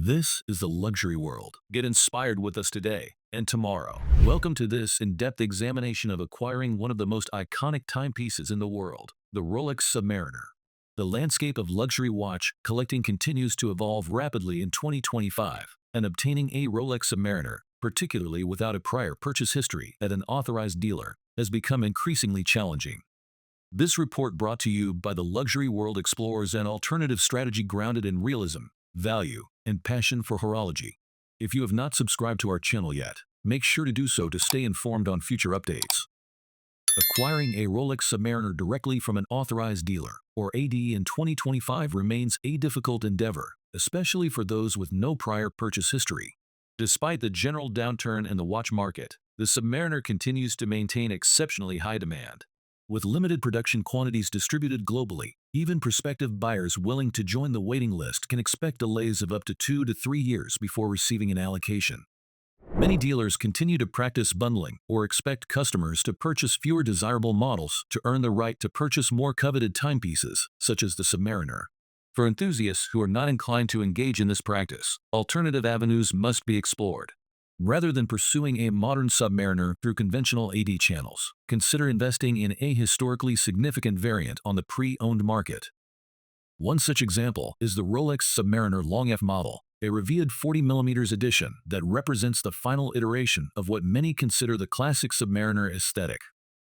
This is the luxury world. Get inspired with us today and tomorrow. Welcome to this in-depth examination of acquiring one of the most iconic timepieces in the world, the Rolex Submariner. The landscape of luxury watch collecting continues to evolve rapidly in 2025, and obtaining a Rolex Submariner, particularly without a prior purchase history at an authorized dealer, has become increasingly challenging. This report brought to you by the Luxury World explores an alternative strategy grounded in realism, value, and passion for horology. If you have not subscribed to our channel yet, make sure to do so to stay informed on future updates. Acquiring a Rolex Submariner directly from an authorized dealer, or AD, in 2025 remains a difficult endeavor, especially for those with no prior purchase history. Despite the general downturn in the watch market, the Submariner continues to maintain exceptionally high demand. With limited production quantities distributed globally, even prospective buyers willing to join the waiting list can expect delays of up to 2 to 3 years before receiving an allocation. Many dealers continue to practice bundling or expect customers to purchase fewer desirable models to earn the right to purchase more coveted timepieces, such as the Submariner. For enthusiasts who are not inclined to engage in this practice, alternative avenues must be explored. Rather than pursuing a modern Submariner through conventional AD channels, consider investing in a historically significant variant on the pre-owned market. One such example is the Rolex Submariner Long F model, a revered 40mm edition that represents the final iteration of what many consider the classic Submariner aesthetic.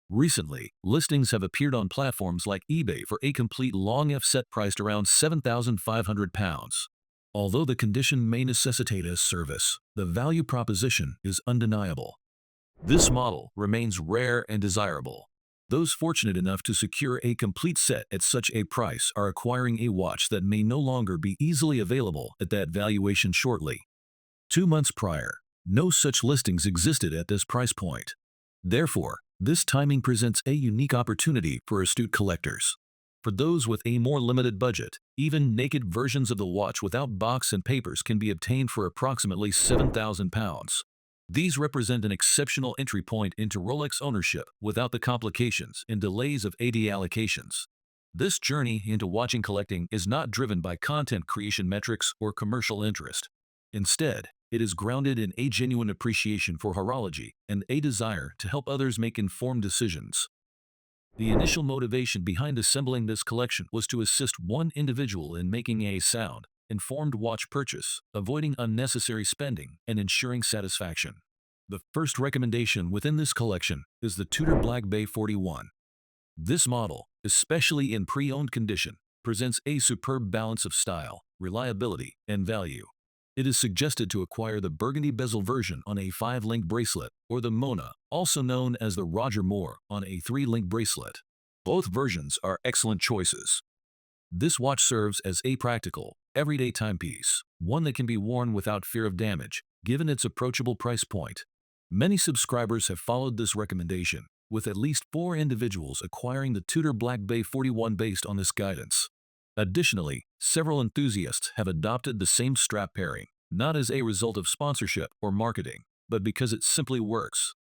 Recently, listings have appeared on platforms like eBay for a complete Long F set priced around £7,500. Although the condition may necessitate a service, the value proposition is undeniable. This model remains rare and desirable. Those fortunate enough to secure a complete set at such a price are acquiring a watch that may no longer be easily available at that valuation shortly. 2 months prior, no such listings existed at this price point. Therefore, this timing presents a unique opportunity for astute collectors. For those with a more limited budget, even naked versions of the watch without box and papers can be obtained for approximately £7,000. These represent an exceptional entry point into Rolex ownership without the complications and delays of AD allocations. This journey into watching collecting is not driven by content creation metrics or commercial interest. Instead, it is grounded in a genuine appreciation for horology and a desire to help others make informed decisions. The initial motivation behind assembling this collection was to assist one individual in making a sound, informed watch purchase, avoiding unnecessary spending, and ensuring satisfaction. The first recommendation within this collection is the Tudor Black Bay 41. This model, especially in pre-owned condition, presents a superb balance of style, reliability, and value. It is suggested to acquire the burgundy bezel version on a 5-link bracelet, or the Mona, also known as the Roger Moore, on a 3-link bracelet. Both versions are excellent choices. This watch serves as a practical, everyday timepiece, one that can be worn without fear of damage, given its approachable price point. Many subscribers have followed this recommendation, with at least 4 individuals acquiring the Tudor Black Bay 41 based on this guidance. Additionally, several enthusiasts have adopted the same strap pairing, not as a result of sponsorship or marketing, but because it simply works.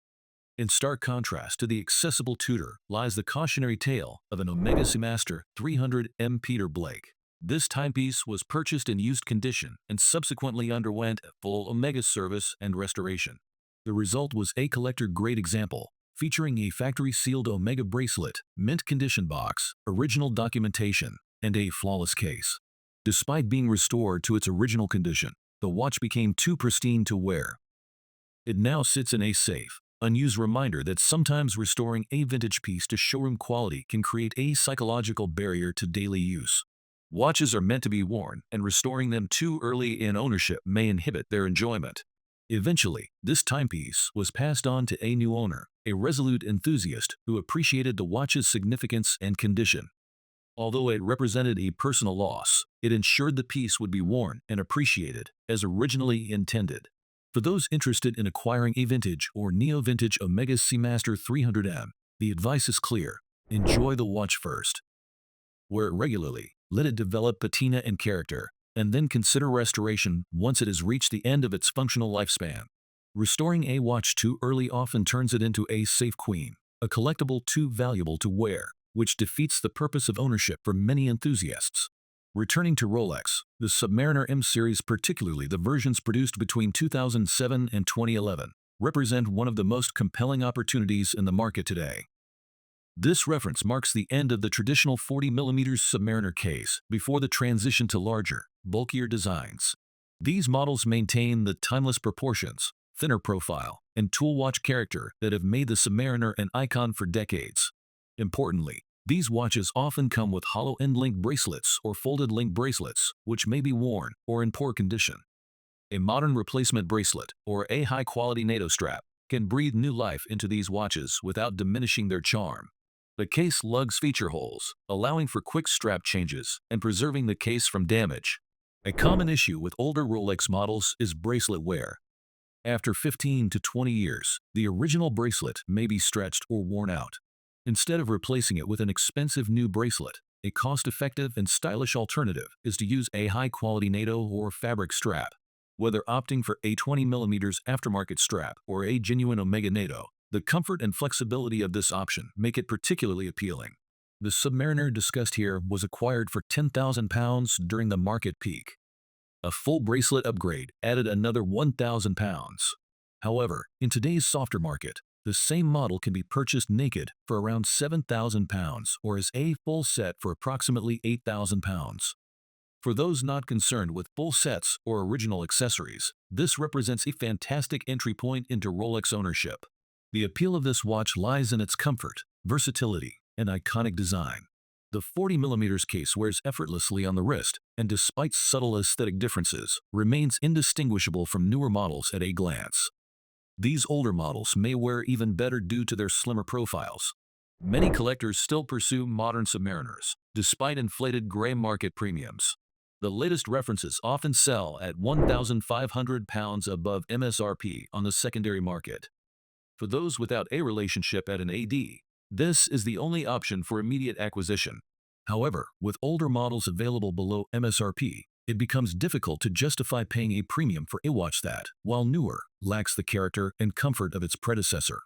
In stark contrast to the accessible Tudor lies the cautionary tale of an Omega Seamaster 300M Peter Blake. This timepiece was purchased in used condition and subsequently underwent a full Omega service and restoration. The result was a collector-grade example, featuring a factory-sealed Omega bracelet, mint condition box, original documentation, and a flawless case. Despite being restored to its original condition, the watch became too pristine to wear. It now sits in a safe, unused reminder that sometimes restoring a vintage piece to showroom quality can create a psychological barrier to daily use. Watches are meant to be worn, and restoring them too early in ownership may inhibit their enjoyment. Eventually, this timepiece was passed on to a new owner, a resolute enthusiast who appreciated the watch's significance and condition. Although it represented a personal loss, it ensured the piece would be worn and appreciated as originally intended. For those interested in acquiring a vintage or neo-vintage Omega Seamaster 300M, the advice is clear: enjoy the watch first. Wear it regularly, let it develop patina and character, and then consider restoration once it has reached the end of its functional lifespan. Restoring a watch too early often turns it into a safe queen, a collectible too valuable to wear, which defeats the purpose of ownership for many enthusiasts. Returning to Rolex, the Submariner M series, particularly the versions produced between 2007 and 2011, represent one of the most compelling opportunities in the market today. This reference marks the end of the traditional 40mm Submariner case before the transition to larger, bulkier designs. These models maintain the timeless proportions, thinner profile, and tool watch character that have made the Submariner an icon for decades. Importantly, these watches often come with hollow end link bracelets or folded link bracelets, which may be worn or in poor condition. A modern replacement bracelet or a high-quality NATO strap can breathe new life into these watches without diminishing their charm. The case lugs feature holes, allowing for quick strap changes and preserving the case from damage. A common issue with older Rolex models is bracelet wear. After 15 to 20 years, the original bracelet may be stretched or worn out. Instead of replacing it with an expensive new bracelet, a cost-effective and stylish alternative is to use a high-quality NATO or fabric strap. Whether opting for a 20mm aftermarket strap or a genuine Omega NATO, the comfort and flexibility of this option make it particularly appealing. The Submariner discussed here was acquired for £10,000 during the market peak. A full bracelet upgrade added another £1,000. However, in today's softer market, the same model can be purchased naked for around £7,000 or as a full set for approximately £8,000. For those not concerned with full sets or original accessories, this represents a fantastic entry point into Rolex ownership. The appeal of this watch lies in its comfort, versatility, and iconic design. The 40mm case wears effortlessly on the wrist, and despite subtle aesthetic differences, remains indistinguishable from newer models at a glance. These older models may wear even better due to their slimmer profiles. Many collectors still pursue modern Submariners, despite inflated gray market premiums. The latest references often sell at £1,500 above MSRP on the secondary market. For those without a relationship at an AD, this is the only option for immediate acquisition. However, with older models available below MSRP, it becomes difficult to justify paying a premium for a watch that, while newer, lacks the character and comfort of its predecessor.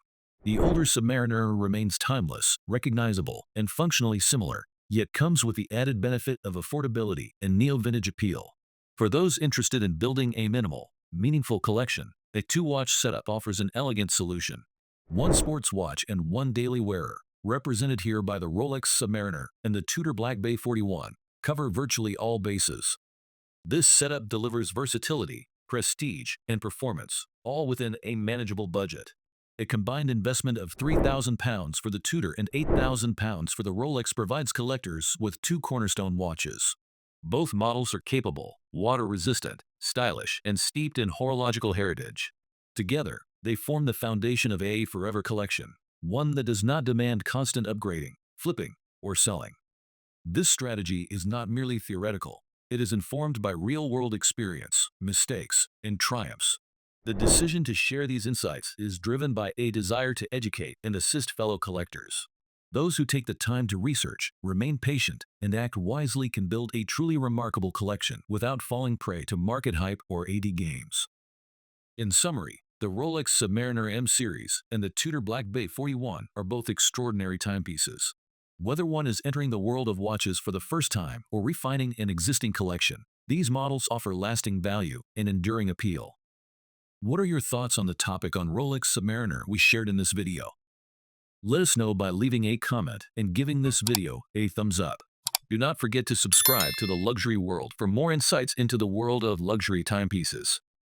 The older Submariner remains timeless, recognizable, and functionally similar, yet comes with the added benefit of affordability and neo-vintage appeal. For those interested in building a minimal, meaningful collection, a two-watch setup offers an elegant solution. One sports watch and one daily wearer, represented here by the Rolex Submariner and the Tudor Black Bay 41, cover virtually all bases. This setup delivers versatility, prestige, and performance, all within a manageable budget. A combined investment of £3,000 for the Tudor and £8,000 for the Rolex provides collectors with two cornerstone watches. Both models are capable, water-resistant, stylish, and steeped in horological heritage. Together, they form the foundation of a forever collection, one that does not demand constant upgrading, flipping, or selling. This strategy is not merely theoretical. It is informed by real-world experience, mistakes, and triumphs. The decision to share these insights is driven by a desire to educate and assist fellow collectors. Those who take the time to research, remain patient, and act wisely can build a truly remarkable collection without falling prey to market hype or AD games. In summary, the Rolex Submariner M series and the Tudor Black Bay 41 are both extraordinary timepieces. Whether one is entering the world of watches for the first time or refining an existing collection, these models offer lasting value and enduring appeal. What are your thoughts on the topic on Rolex Submariner we shared in this video? Let us know by leaving a comment and giving this video a thumbs up. Do not forget to subscribe to the Luxury World for more insights into the world of luxury timepieces.